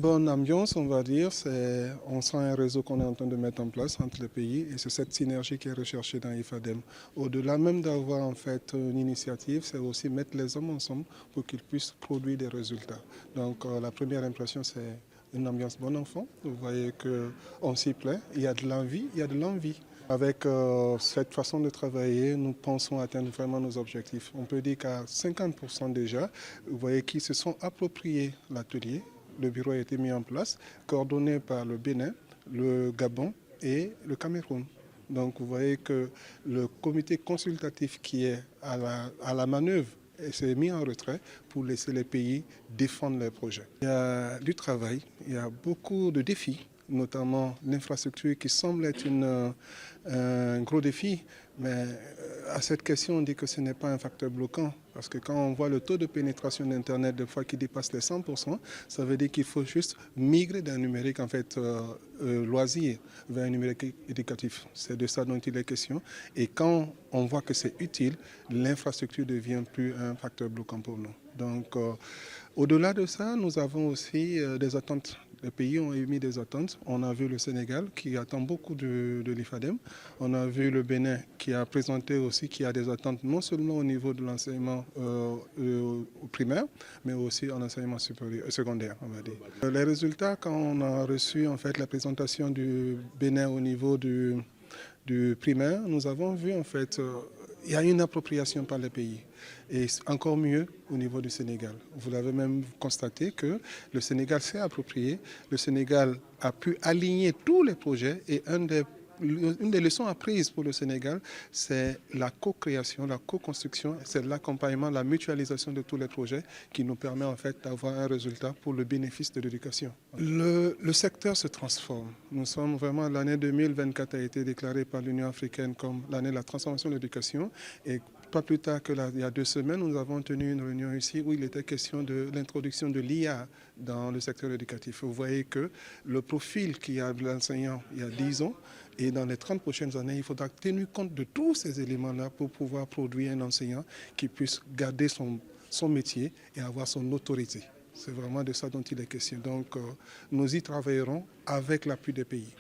bonne ambiance, on va dire. On sent un réseau qu'on est en train de mettre en place entre les pays et c'est cette synergie qui est recherchée dans IFADEM. Au-delà même d'avoir en fait une initiative, c'est aussi mettre les hommes ensemble pour qu'ils puissent produire des résultats. Donc la première impression, c'est une ambiance bon enfant. Vous voyez qu'on s'y plaît, il y a de l'envie, il y a de l'envie. Avec cette façon de travailler, nous pensons atteindre vraiment nos objectifs. On peut dire qu'à 50% déjà, vous voyez qu'ils se sont appropriés l'atelier. Le bureau a été mis en place, coordonné par le Bénin, le Gabon et le Cameroun. Donc vous voyez que le comité consultatif qui est à la manœuvre s'est mis en retrait pour laisser les pays défendre leurs projets. Il y a du travail, il y a beaucoup de défis, notamment l'infrastructure qui semble être un gros défi. Mais à cette question, on dit que ce n'est pas un facteur bloquant. Parce que quand on voit le taux de pénétration d'Internet des fois qui dépasse les 100%, ça veut dire qu'il faut juste migrer d'un numérique en fait loisir vers un numérique éducatif. C'est de ça dont il est question. Et quand on voit que c'est utile, l'infrastructure ne devient plus un facteur bloquant pour nous. Donc au-delà de ça, nous avons aussi des attentes. Les pays ont émis des attentes. On a vu le Sénégal qui attend beaucoup de l'IFADEM. On a vu le Bénin qui a présenté aussi, qui a des attentes non seulement au niveau de l'enseignement primaire, mais aussi en enseignement secondaire, on va dire. Les résultats, quand on a reçu en fait la présentation du Bénin au niveau du primaire, nous avons vu en fait il y a une appropriation par les pays et encore mieux au niveau du Sénégal. Vous l'avez même constaté que le Sénégal s'est approprié, le Sénégal a pu aligner tous les projets et une des leçons apprises pour le Sénégal, c'est la co-création, la co-construction, c'est l'accompagnement, la mutualisation de tous les projets qui nous permet en fait d'avoir un résultat pour le bénéfice de l'éducation. Le secteur se transforme. Nous sommes vraiment, l'année 2024 a été déclarée par l'Union africaine comme l'année de la transformation de l'éducation et pas plus tard qu'il y a 2 semaines, nous avons tenu une réunion ici où il était question de l'introduction de l'IA dans le secteur éducatif. Vous voyez que le profil qu'il y a de l'enseignant il y a 10 ans et dans les 30 prochaines années, il faudra tenir compte de tous ces éléments-là pour pouvoir produire un enseignant qui puisse garder son métier et avoir son autorité. C'est vraiment de ça dont il est question. Donc nous y travaillerons avec l'appui des pays.